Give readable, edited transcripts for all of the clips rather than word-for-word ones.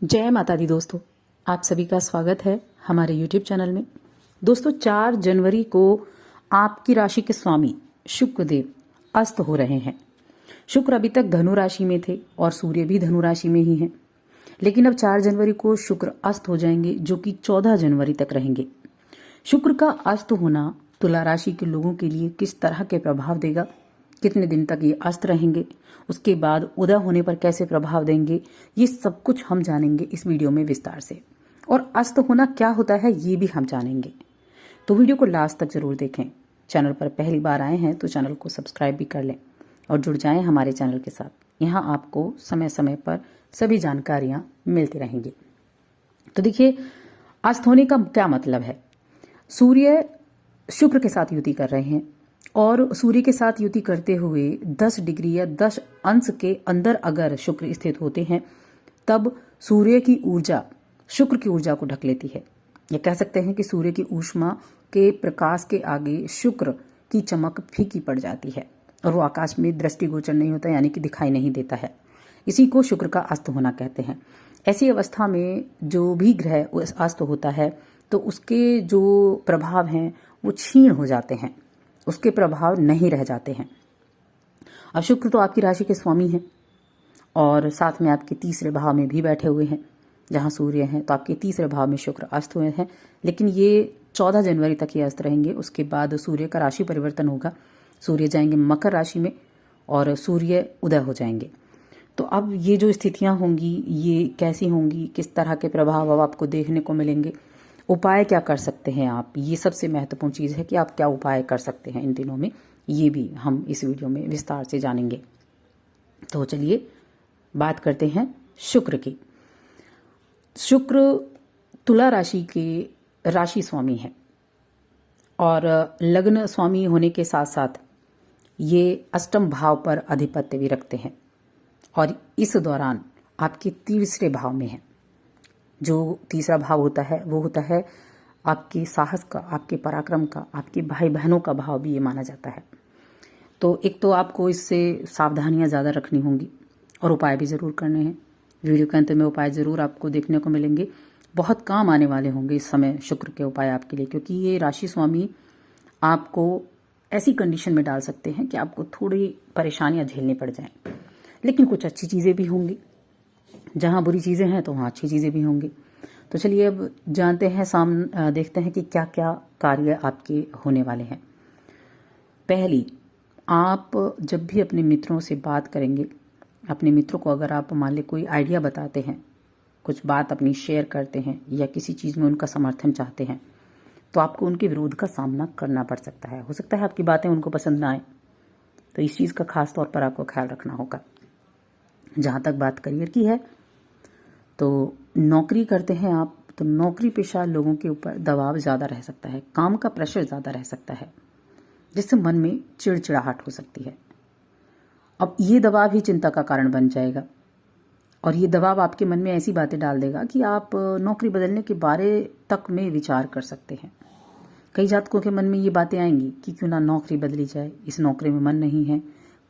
जय माता दी दोस्तों, आप सभी का स्वागत है हमारे YouTube चैनल में। दोस्तों 4 जनवरी को आपकी राशि के स्वामी शुक्र देव अस्त हो रहे हैं। शुक्र अभी तक धनु राशि में थे और सूर्य भी धनु राशि में ही हैं, लेकिन अब 4 जनवरी को शुक्र अस्त हो जाएंगे, जो कि 14 जनवरी तक रहेंगे। शुक्र का अस्त होना तुला राशि के लोगों के लिए किस तरह के प्रभाव देगा, कितने दिन तक ये अस्त रहेंगे, उसके बाद उदय होने पर कैसे प्रभाव देंगे, ये सब कुछ हम जानेंगे इस वीडियो में विस्तार से। और अस्त होना क्या होता है ये भी हम जानेंगे, तो वीडियो को लास्ट तक जरूर देखें। चैनल पर पहली बार आए हैं तो चैनल को सब्सक्राइब भी कर लें और जुड़ जाएं हमारे चैनल के साथ। यहाँ आपको समय समय पर सभी जानकारियां मिलती रहेंगी। तो देखिए, अस्त होने का क्या मतलब है। सूर्य शुक्र के साथ युति कर रहे हैं और सूर्य के साथ युति करते हुए 10 डिग्री या 10 अंश के अंदर अगर शुक्र स्थित होते हैं, तब सूर्य की ऊर्जा शुक्र की ऊर्जा को ढक लेती है। ये कह सकते हैं कि सूर्य की ऊष्मा के प्रकाश के आगे शुक्र की चमक फीकी पड़ जाती है और वो आकाश में दृष्टिगोचर नहीं होता, यानी कि दिखाई नहीं देता है। इसी को शुक्र का अस्त होना कहते हैं। ऐसी अवस्था में जो भी ग्रह अस्त होता है तो उसके जो प्रभाव हैं वो क्षीण हो जाते हैं, उसके प्रभाव नहीं रह जाते हैं। अब शुक्र तो आपकी राशि के स्वामी हैं और साथ में आपके तीसरे भाव में भी बैठे हुए हैं। जहां सूर्य हैं तो आपके तीसरे भाव में शुक्र अस्त हुए हैं, लेकिन ये 14 जनवरी तक ये अस्त रहेंगे। उसके बाद सूर्य का राशि परिवर्तन होगा, सूर्य जाएंगे मकर राशि में और सूर्य उदय हो जाएंगे। तो अब ये जो स्थितियां होंगी ये कैसी होंगी, किस तरह के प्रभाव अब आपको देखने को मिलेंगे, उपाय क्या कर सकते हैं आप, ये सबसे महत्वपूर्ण चीज़ है कि आप क्या उपाय कर सकते हैं इन दिनों में, ये भी हम इस वीडियो में विस्तार से जानेंगे। तो चलिए बात करते हैं शुक्र की। शुक्र तुला राशि के राशि स्वामी है और लग्न स्वामी होने के साथ साथ ये अष्टम भाव पर आधिपत्य भी रखते हैं और इस दौरान आपके तीसरे भाव में है। जो तीसरा भाव होता है वो होता है आपके साहस का, आपके पराक्रम का, आपके भाई बहनों का भाव भी ये माना जाता है। तो एक तो आपको इससे सावधानियां ज़्यादा रखनी होंगी और उपाय भी ज़रूर करने हैं। वीडियो के अंत में उपाय ज़रूर आपको देखने को मिलेंगे, बहुत काम आने वाले होंगे इस समय शुक्र के उपाय आपके लिए, क्योंकि ये राशि स्वामी आपको ऐसी कंडीशन में डाल सकते हैं कि आपको थोड़ी परेशानियां झेलनी पड़ जाएं, लेकिन कुछ अच्छी चीज़ें भी होंगी। जहां बुरी चीज़ें हैं तो वहां अच्छी चीज़ें भी होंगी। तो चलिए अब जानते हैं, देखते हैं कि क्या क्या कार्य आपके होने वाले हैं। पहली, आप जब भी अपने मित्रों से बात करेंगे, अपने मित्रों को अगर आप मान लें कोई आइडिया बताते हैं, कुछ बात अपनी शेयर करते हैं या किसी चीज़ में उनका समर्थन चाहते हैं, तो आपको उनके विरोध का सामना करना पड़ सकता है। हो सकता है आपकी बातें उनको पसंद ना आए, तो इस चीज़ का खास तौर पर आपको ख्याल रखना होगा। जहाँ तक बात करियर की है, तो नौकरी करते हैं आप, तो नौकरी पेशा लोगों के ऊपर दबाव ज़्यादा रह सकता है, काम का प्रेशर ज़्यादा रह सकता है, जिससे मन में चिड़चिड़ाहट हो सकती है। अब ये दबाव ही चिंता का कारण बन जाएगा और ये दबाव आपके मन में ऐसी बातें डाल देगा कि आप नौकरी बदलने के बारे तक में विचार कर सकते हैं। कई जातकों के मन में ये बातें आएंगी कि क्यों ना नौकरी बदली जाए, इस नौकरी में मन नहीं है,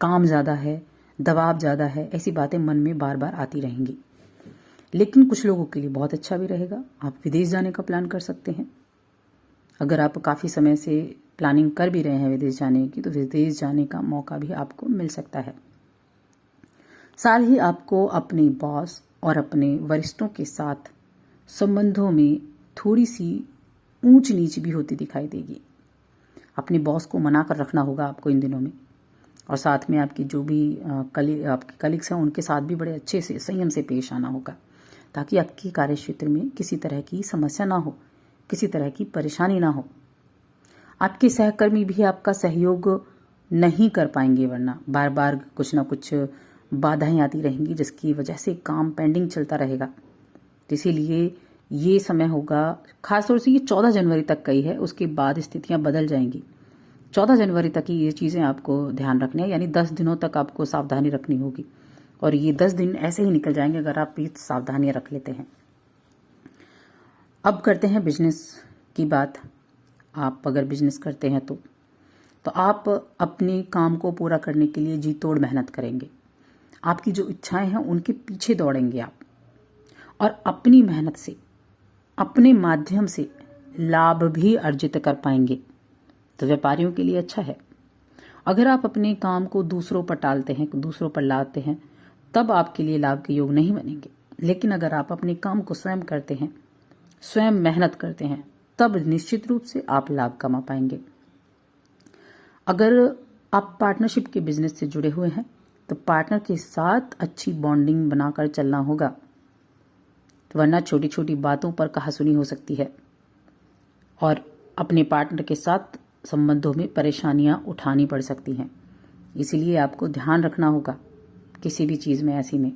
काम ज़्यादा है, दबाव ज़्यादा है, ऐसी बातें मन में बार बार आती रहेंगी। लेकिन कुछ लोगों के लिए बहुत अच्छा भी रहेगा, आप विदेश जाने का प्लान कर सकते हैं। अगर आप काफ़ी समय से प्लानिंग कर भी रहे हैं विदेश जाने की, तो विदेश जाने का मौका भी आपको मिल सकता है। साथ ही आपको अपने बॉस और अपने वरिष्ठों के साथ संबंधों में थोड़ी सी ऊंच नीच भी होती दिखाई देगी। अपने बॉस को मना कर रखना होगा आपको इन दिनों में, और साथ में आपकी जो भी आपके कलीग्स हैं उनके साथ भी बड़े अच्छे से संयम से पेश आना होगा, ताकि आपके कार्य क्षेत्र में किसी तरह की समस्या ना हो, किसी तरह की परेशानी ना हो। आपके सहकर्मी भी आपका सहयोग नहीं कर पाएंगे, वरना बार बार कुछ ना कुछ बाधाएं आती रहेंगी, जिसकी वजह से काम पेंडिंग चलता रहेगा। तो इसीलिए ये समय होगा, खासतौर से ये 14 जनवरी तक का ही है, उसके बाद स्थितियां बदल जाएंगी। 14 जनवरी तक ही ये चीज़ें आपको ध्यान रखनी है, यानी 10 दिनों तक आपको सावधानी रखनी होगी और ये 10 दिन ऐसे ही निकल जाएंगे अगर आप ये सावधानियां रख लेते हैं। अब करते हैं बिजनेस की बात। आप अगर बिजनेस करते हैं तो आप अपने काम को पूरा करने के लिए जी तोड़ मेहनत करेंगे। आपकी जो इच्छाएं हैं उनके पीछे दौड़ेंगे आप, और अपनी मेहनत से, अपने माध्यम से लाभ भी अर्जित कर पाएंगे। तो व्यापारियों के लिए अच्छा है। अगर आप अपने काम को दूसरों पर टालते हैं, दूसरों पर लादते हैं, तब आपके लिए लाभ के योग नहीं बनेंगे। लेकिन अगर आप अपने काम को स्वयं करते हैं, स्वयं मेहनत करते हैं, तब निश्चित रूप से आप लाभ कमा पाएंगे। अगर आप पार्टनरशिप के बिजनेस से जुड़े हुए हैं तो पार्टनर के साथ अच्छी बॉन्डिंग बनाकर चलना होगा, वरना छोटी छोटी बातों पर कहासुनी हो सकती है और अपने पार्टनर के साथ संबंधों में परेशानियां उठानी पड़ सकती हैं। इसीलिए आपको ध्यान रखना होगा किसी भी चीज़ में ऐसी में।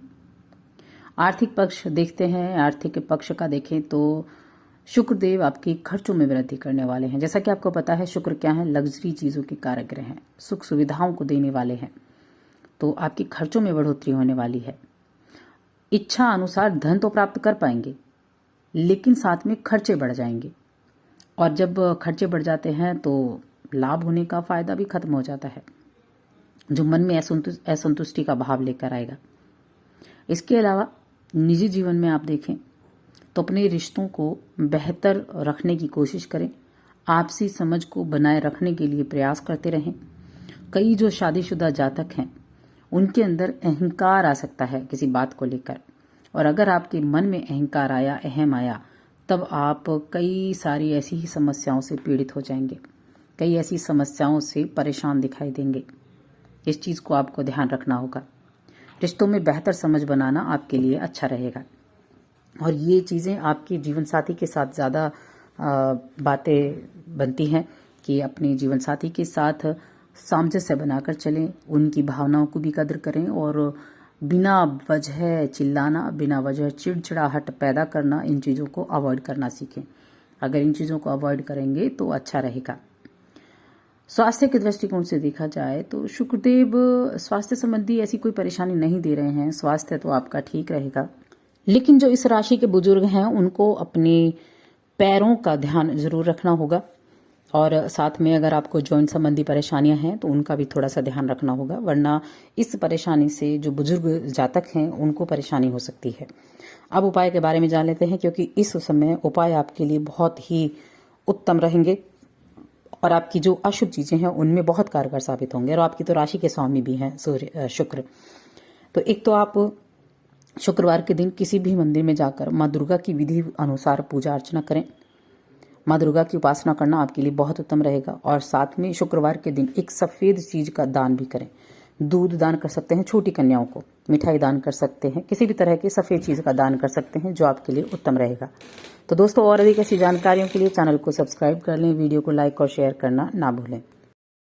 आर्थिक पक्ष देखते हैं। आर्थिक पक्ष का देखें तो शुक्रदेव आपके खर्चों में वृद्धि करने वाले हैं। जैसा कि आपको पता है, शुक्र क्या है? लग्जरी चीज़ों के कारक ग्रह हैं, सुख सुविधाओं को देने वाले हैं। तो आपके खर्चों में बढ़ोतरी होने वाली है। इच्छा अनुसार धन तो प्राप्त कर पाएंगे, लेकिन साथ में खर्चे बढ़ जाएंगे, और जब खर्चे बढ़ जाते हैं तो लाभ होने का फायदा भी खत्म हो जाता है, जो मन में असंतुष्टि का भाव लेकर आएगा। इसके अलावा निजी जीवन में आप देखें तो अपने रिश्तों को बेहतर रखने की कोशिश करें। आपसी समझ को बनाए रखने के लिए प्रयास करते रहें। कई जो शादीशुदा जातक हैं उनके अंदर अहंकार आ सकता है किसी बात को लेकर, और अगर आपके मन में अहंकार आया, अहम आया, तब आप कई सारी ऐसी ही समस्याओं से पीड़ित हो जाएंगे, कई ऐसी समस्याओं से परेशान दिखाई देंगे। इस चीज़ को आपको ध्यान रखना होगा। रिश्तों में बेहतर समझ बनाना आपके लिए अच्छा रहेगा, और ये चीज़ें आपके जीवन साथी के साथ ज़्यादा बातें बनती हैं कि अपने जीवन साथी के साथ सामंजस्य बनाकर चलें, उनकी भावनाओं को भी कदर करें, और बिना वजह चिल्लाना, बिना वजह चिड़चिड़ाहट पैदा करना, इन चीज़ों को अवॉइड करना सीखें। अगर इन चीज़ों को अवॉइड करेंगे तो अच्छा रहेगा। स्वास्थ्य के दृष्टिकोण से देखा जाए तो शुक्रदेव स्वास्थ्य संबंधी ऐसी कोई परेशानी नहीं दे रहे हैं। स्वास्थ्य तो आपका ठीक रहेगा, लेकिन जो इस राशि के बुजुर्ग हैं उनको अपने पैरों का ध्यान जरूर रखना होगा, और साथ में अगर आपको जॉइंट संबंधी परेशानियां हैं तो उनका भी थोड़ा सा ध्यान रखना होगा, वरना इस परेशानी से जो बुजुर्ग जातक हैं उनको परेशानी हो सकती है। अब उपाय के बारे में जान लेते हैं, क्योंकि इस समय उपाय आपके लिए बहुत ही उत्तम रहेंगे और आपकी जो अशुभ चीजें हैं उनमें बहुत कारगर साबित होंगे। और आपकी तो राशि के स्वामी भी हैं सूर्य शुक्र। तो एक तो आप शुक्रवार के दिन किसी भी मंदिर में जाकर माँ दुर्गा की विधि अनुसार पूजा अर्चना करें। माँ दुर्गा की उपासना करना आपके लिए बहुत उत्तम रहेगा, और साथ में शुक्रवार के दिन एक सफेद चीज का दान भी करें। दूध दान कर सकते हैं छोटी कन्याओं को, मिठाई दान कर सकते हैं, किसी भी तरह की सफेद चीज का दान कर सकते हैं, जो आपके लिए उत्तम रहेगा। तो दोस्तों, और अधिक ऐसी जानकारियों के लिए चैनल को सब्सक्राइब कर लें, वीडियो को लाइक और शेयर करना ना भूलें।